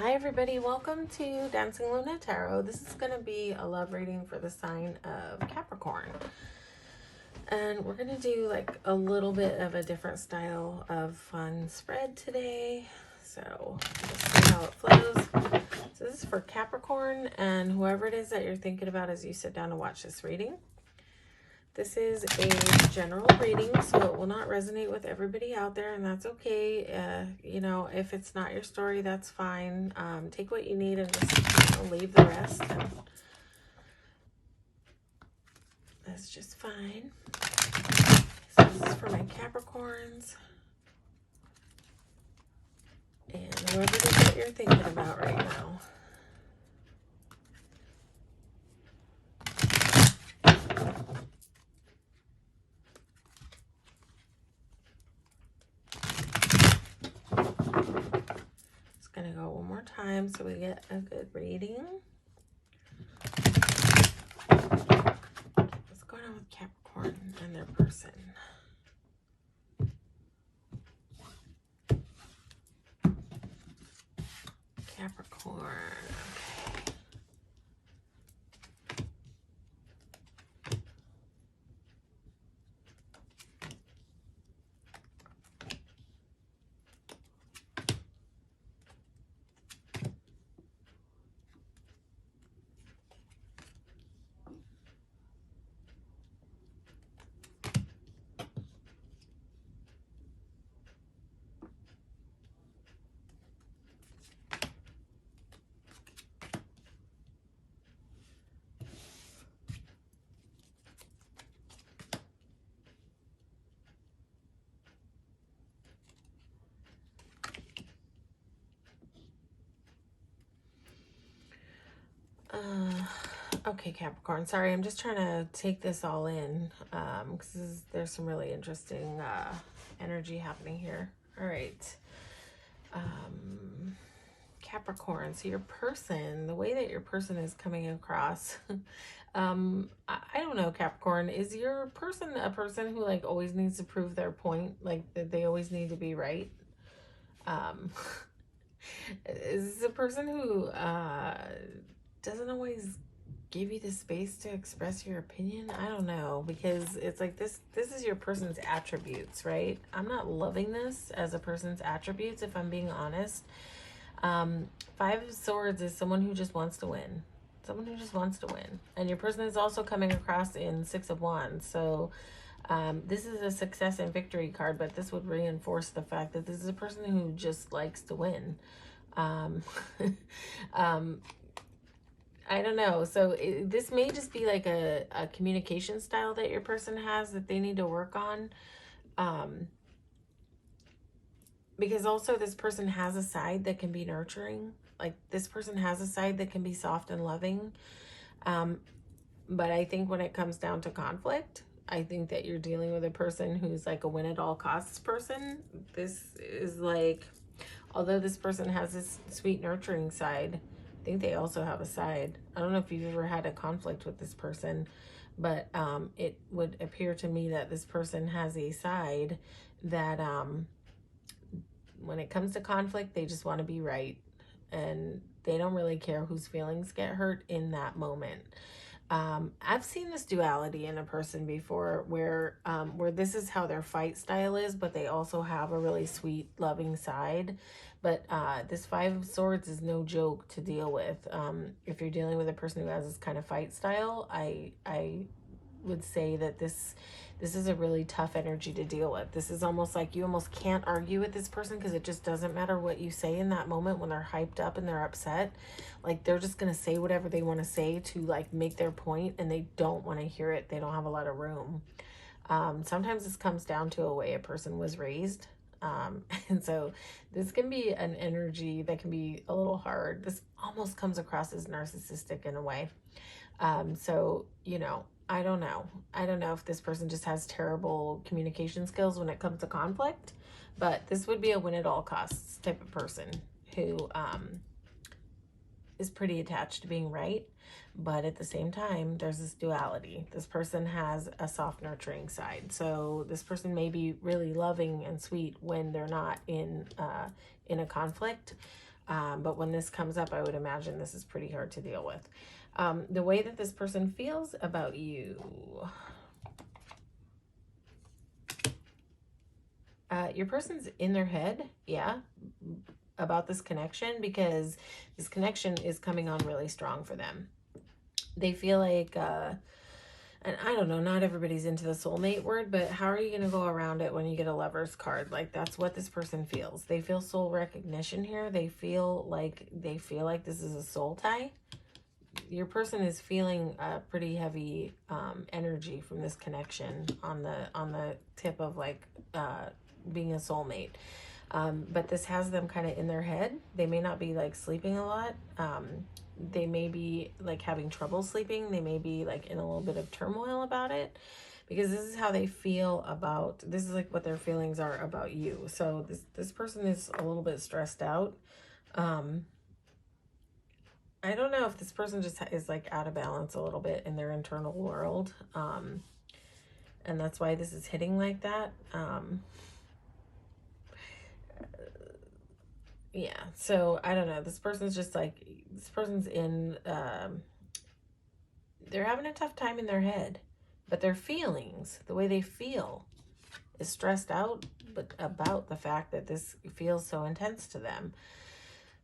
Hi everybody, welcome to Dancingluna Tarot. This is going to be a love reading for the sign of Capricorn. And we're going to do like a little bit of a different style of fun spread today. So let's see how it flows. So this is for Capricorn and whoever it is that you're thinking about as you sit down to watch this reading. This is a general reading, so it will not resonate with everybody out there, and that's okay. You know, if it's not your story, that's fine. Take what you need and just leave the rest. And that's just fine. So this is for my Capricorns. And whoever it is that you're thinking about right now. Just going to go one more time so we get a good reading. What's going on with Capricorn and their person? Capricorn. Okay. Okay, Capricorn. Sorry, I'm just trying to take this all in because there's some really interesting energy happening here. All right. Capricorn. So your person, the way that your person is coming across, I don't know, Capricorn. Is your person a person who like always needs to prove their point, like that they always need to be right? Is this a person who doesn't always give you the space to express your opinion? I don't know, because it's like this is your person's attributes, right? I'm not loving this as a person's attributes, if I'm being honest. Five of Swords is someone who just wants to win. Someone who just wants to win. And your person is also coming across in Six of Wands. So this is a success and victory card, but this would reinforce the fact that this is a person who just likes to win. I don't know. So this may just be like a communication style that your person has that they need to work on. Because also this person has a side that can be nurturing. Like this person has a side that can be soft and loving. But I think when it comes down to conflict, I think that you're dealing with a person who's like a win at all costs person. This is like, although this person has this sweet nurturing side, I think they also have a side. I don't know if you've ever had a conflict with this person, but it would appear to me that this person has a side that when it comes to conflict, they just want to be right. And they don't really care whose feelings get hurt in that moment. I've seen this duality in a person before where this is how their fight style is, but they also have a really sweet, loving side. But this Five of Swords is no joke to deal with. If you're dealing with a person who has this kind of fight style, I would say that this is a really tough energy to deal with. This is almost like you almost can't argue with this person because it just doesn't matter what you say in that moment when they're hyped up and they're upset. Like they're just going to say whatever they want to say to like make their point, and they don't want to hear it. They don't have a lot of room. Sometimes this comes down to a way a person was raised. And so this can be an energy that can be a little hard. This almost comes across as narcissistic in a way. So, you know, I don't know. I don't know if this person just has terrible communication skills when it comes to conflict, but this would be a win at all costs type of person who is pretty attached to being right. But at the same time, there's this duality. This person has a soft, nurturing side. So this person may be really loving and sweet when they're not in a conflict. But when this comes up, I would imagine this is pretty hard to deal with. The way that this person feels about you. Your person's in their head, yeah, about this connection, because this connection is coming on really strong for them. They feel like, and I don't know, not everybody's into the soulmate word, but how are you going to go around it when you get a Lover's card? Like, that's what this person feels. They feel soul recognition here. They feel like this is a soul tie. Your person is feeling a pretty heavy energy from this connection on the tip of like being a soulmate. But this has them kind of in their head. They may not be like sleeping a lot. They may be like having trouble sleeping. They may be like in a little bit of turmoil about it, because this is how they feel about, this is like what their feelings are about you. So this person is a little bit stressed out. I don't know if this person just is like out of balance a little bit in their internal world. And that's why this is hitting like that. Yeah, so I don't know. This person's just like, this person's in, they're having a tough time in their head, but their feelings, the way they feel, is stressed out, but about the fact that this feels so intense to them.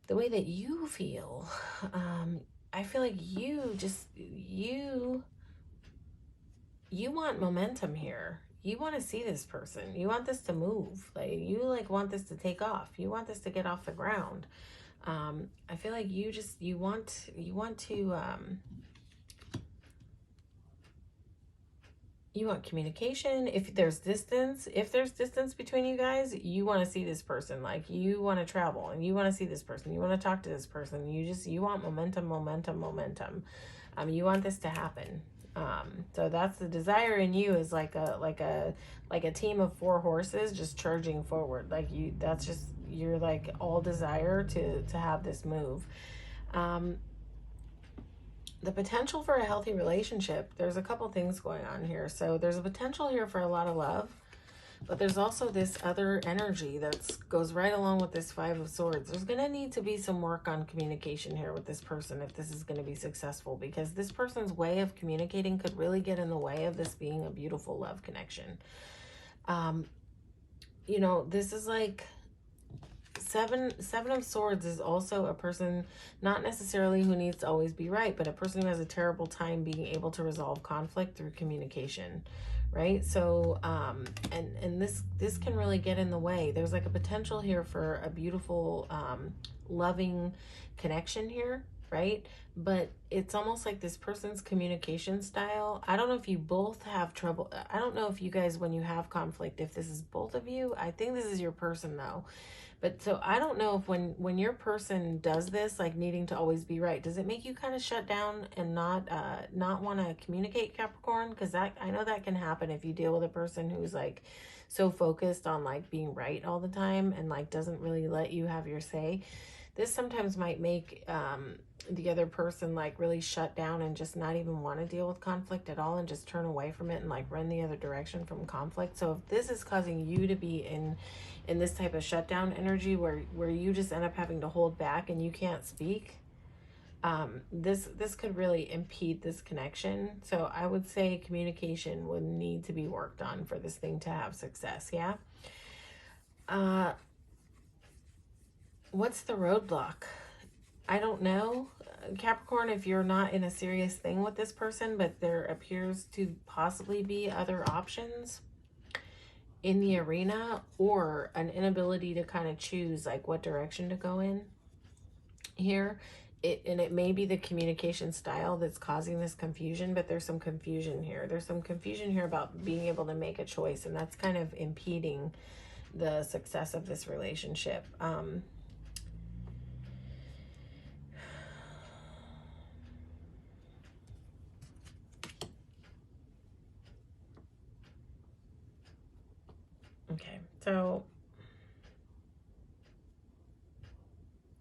The way that you feel, I feel like you want momentum here. You want to see this person. You want this to move. Like, you like want this to take off. You want this to get off the ground. I feel like you want communication. If there's distance between you guys, you want to see this person. Like, you want to travel and you want to see this person. You want to talk to this person. You want momentum. You want this to happen. So that's the desire in you, is like a team of 4 horses just charging forward. Like, you're like all desire to have this move. The potential for a healthy relationship, there's a couple things going on here. So there's a potential here for a lot of love, but there's also this other energy that goes right along with this 5 of Swords. There's going to need to be some work on communication here with this person if this is going to be successful, because this person's way of communicating could really get in the way of this being a beautiful love connection. You know, this is like Seven of Swords is also a person, not necessarily who needs to always be right, but a person who has a terrible time being able to resolve conflict through communication, right? So, and this can really get in the way. There's like a potential here for a beautiful, loving connection here, right? But it's almost like this person's communication style. I don't know if you both have trouble. I don't know if you guys, when you have conflict, if this is both of you. I think this is your person though. But so I don't know if when your person does this, like needing to always be right, does it make you kind of shut down and not want to communicate, Capricorn? Because I know that can happen if you deal with a person who's like so focused on like being right all the time and like doesn't really let you have your say. This sometimes might make the other person like really shut down and just not even want to deal with conflict at all and just turn away from it and like run the other direction from conflict. So if this is causing you to be in this type of shutdown energy where you just end up having to hold back and you can't speak, this could really impede this connection. So I would say communication would need to be worked on for this thing to have success. Yeah. What's the roadblock? I don't know, Capricorn, if you're not in a serious thing with this person, but there appears to possibly be other options in the arena, or an inability to kind of choose like what direction to go in here. It may be the communication style that's causing this confusion, but there's some confusion here. There's some confusion here about being able to make a choice, and that's kind of impeding the success of this relationship. Okay, so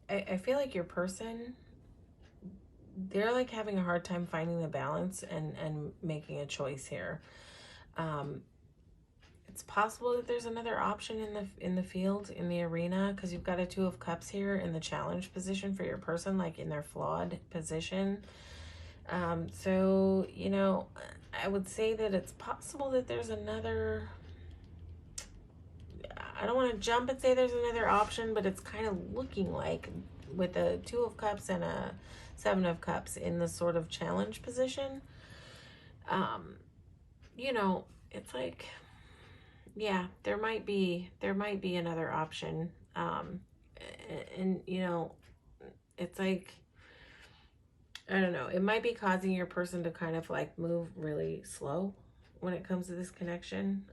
I feel like your person, they're like having a hard time finding the balance and making a choice here. It's possible that there's another option in the field, in the arena, because you've got a Two of Cups here in the challenge position for your person, like in their flawed position. So, you know, I would say that it's possible that there's another, I don't want to jump and say there's another option, but it's kind of looking like, with a Two of Cups and a Seven of Cups in the sort of challenge position, you know, it's like, yeah, there might be another option. And you know, it's like, I don't know, it might be causing your person to kind of like move really slow when it comes to this connection.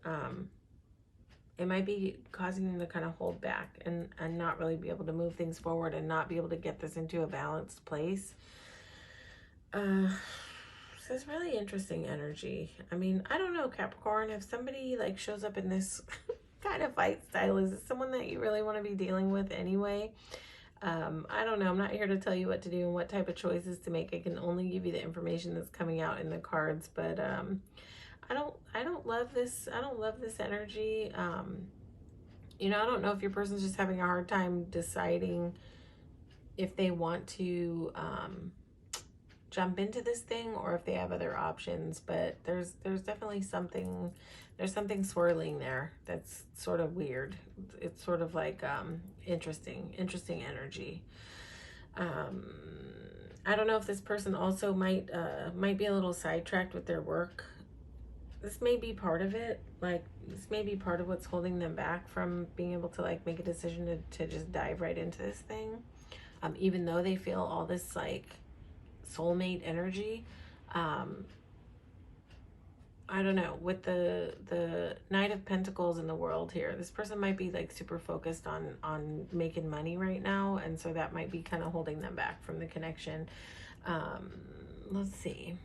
It might be causing them to kind of hold back and not really be able to move things forward and not be able to get this into a balanced place. So it's really interesting energy. I mean, I don't know, Capricorn, if somebody like shows up in this kind of fight style, is it someone that you really want to be dealing with anyway? I don't know. I'm not here to tell you what to do and what type of choices to make. I can only give you the information that's coming out in the cards, but I don't love this. I don't love this energy. You know, I don't know if your person's just having a hard time deciding if they want to jump into this thing or if they have other options, but there's definitely something, there's something swirling there that's sort of weird. It's sort of like interesting energy. I don't know if this person also might be a little sidetracked with their work. This may be part of it. Like, this may be part of what's holding them back from being able to like make a decision to just dive right into this thing. Even though they feel all this like soulmate energy. I don't know, with the Knight of Pentacles in the world here, this person might be like super focused on making money right now, and so that might be kind of holding them back from the connection. Let's see.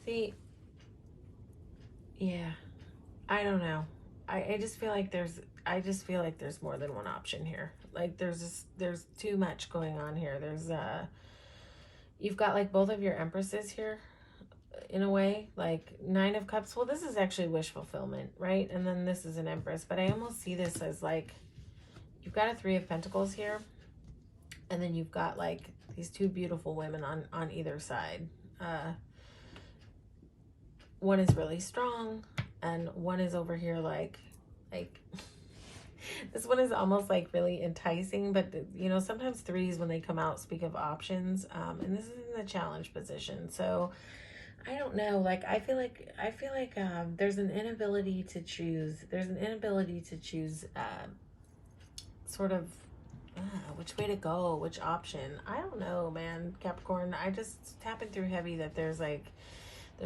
See, yeah, I don't know. I just feel like there's more than one option here. Like there's too much going on here. There's you've got like both of your empresses here in a way, like Nine of Cups. Well, this is actually wish fulfillment, right? And then this is an Empress, but I almost see this as like you've got a Three of Pentacles here, and then you've got like these two beautiful women on either side. One is really strong, and one is over here like this one is almost like really enticing, but you know, sometimes threes when they come out speak of options, and this is in the challenge position. So I don't know, like I feel like there's an inability to choose. There's an inability to choose sort of which way to go, which option. I don't know, man, Capricorn. I just tapping through heavy that there's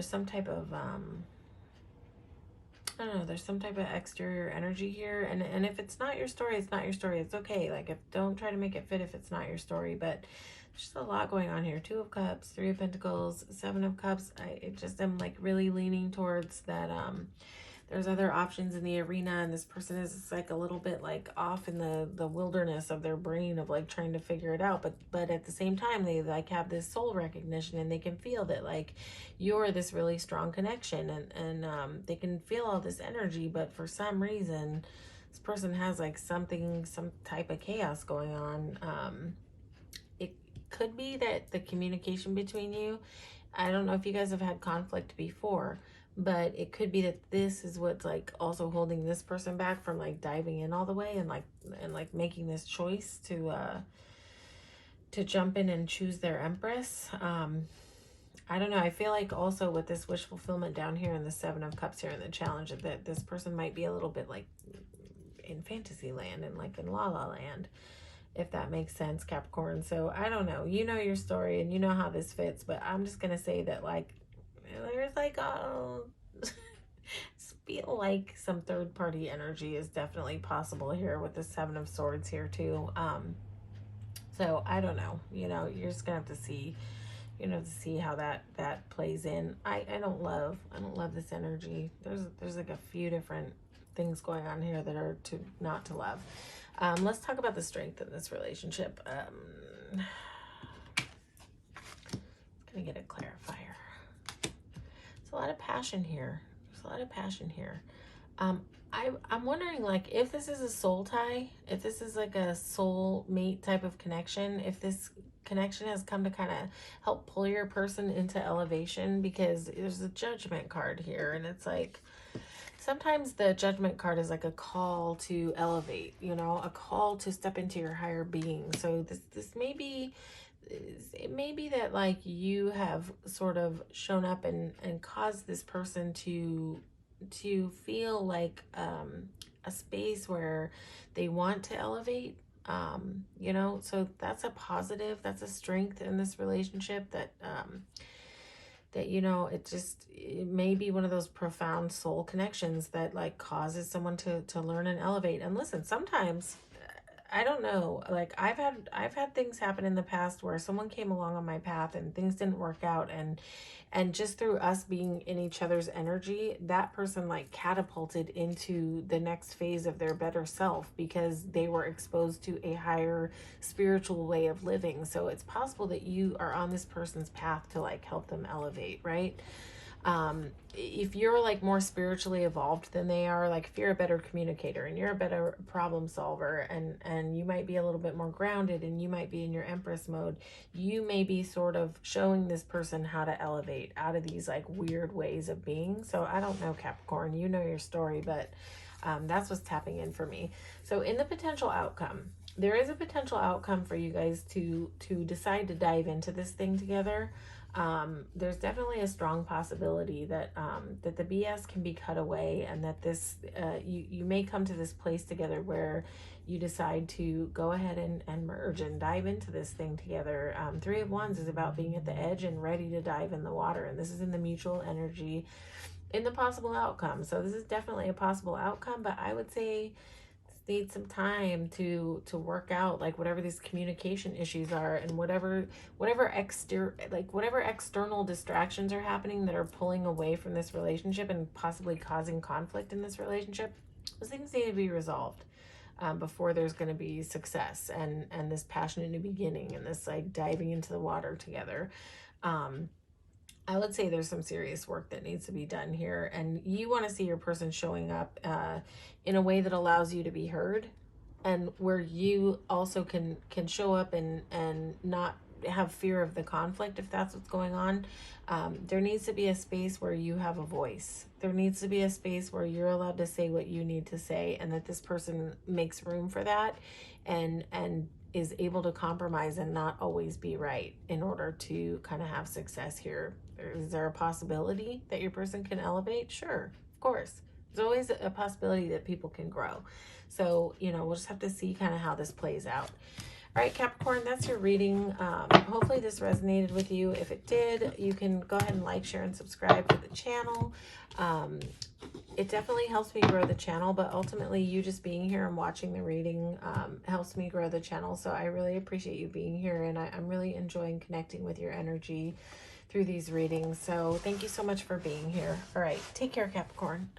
some type of I don't know, there's some type of exterior energy here, and if it's not your story, it's not your story. It's okay. Like, if don't try to make it fit if it's not your story. But there's just a lot going on here. Two of Cups, Three of Pentacles, Seven of Cups. I just am like really leaning towards that there's other options in the arena, and this person is like a little bit like off in the wilderness of their brain of like trying to figure it out, but at the same time they like have this soul recognition, and they can feel that like you're this really strong connection, and they can feel all this energy, but for some reason this person has like some type of chaos going on. It could be that the communication between you, I don't know if you guys have had conflict before, but it could be that this is what's like also holding this person back from like diving in all the way and like making this choice to jump in and choose their Empress. I don't know. I feel like also with this wish fulfillment down here and the Seven of Cups here in the challenge, that this person might be a little bit like in fantasy land and like in la la land, if that makes sense, Capricorn. So I don't know. You know your story and you know how this fits, but I'm just gonna say that like there's like feel like some third-party energy is definitely possible here with the Seven of Swords here too. So I don't know, you know, you're just gonna have to see, you know, to see how that plays in. I don't love this energy. There's like a few different things going on here that are not to love. Let's talk about the strength in this relationship. Gonna get a clarifier. There's a lot of passion here. There's a lot of passion here. I'm wondering, like, if this is a soul tie, if this is like a soul mate type of connection, if this connection has come to kind of help pull your person into elevation, because there's a Judgment card here, and it's like, sometimes the Judgment card is like a call to elevate, you know, a call to step into your higher being. So this may be, it may be that like you have sort of shown up and caused this person to feel like a space where they want to elevate, you know. So that's a positive, that's a strength in this relationship, that that, you know, it may be one of those profound soul connections that like causes someone to learn and elevate. And listen, sometimes, I don't know, like I've had things happen in the past where someone came along on my path and things didn't work out, and just through us being in each other's energy, that person like catapulted into the next phase of their better self because they were exposed to a higher spiritual way of living. So it's possible that you are on this person's path to like help them elevate, right? If you're like more spiritually evolved than they are, like if you're a better communicator and you're a better problem solver, and you might be a little bit more grounded and you might be in your Empress mode, you may be sort of showing this person how to elevate out of these like weird ways of being. So I don't know, Capricorn, you know your story, but that's what's tapping in for me. So in the potential outcome, there is a potential outcome for you guys to decide to dive into this thing together. There's definitely a strong possibility that that the BS can be cut away, and that this you may come to this place together where you decide to go ahead and merge and dive into this thing together. Three of Wands is about being at the edge and ready to dive in the water, and this is in the mutual energy in the possible outcome. So this is definitely a possible outcome, but I would say need some time to work out like whatever these communication issues are, and whatever external distractions are happening that are pulling away from this relationship and possibly causing conflict in this relationship. Those things need to be resolved before there's going to be success and this passionate new beginning and this like diving into the water together. I would say there's some serious work that needs to be done here, and you want to see your person showing up in a way that allows you to be heard, and where you also can show up and not have fear of the conflict if that's what's going on. There needs to be a space where you have a voice. There needs to be a space where you're allowed to say what you need to say, and that this person makes room for that and is able to compromise and not always be right in order to kind of have success here. Is there a possibility that your person can elevate? Sure, of course. There's always a possibility that people can grow. So, you know, we'll just have to see kind of how this plays out. All right, Capricorn, that's your reading. Hopefully this resonated with you. If it did, you can go ahead and like, share, and subscribe to the channel. It definitely helps me grow the channel, but ultimately you just being here and watching the reading helps me grow the channel. So I really appreciate you being here, and I'm really enjoying connecting with your energy through these readings. So thank you so much for being here. All right, take care, Capricorn.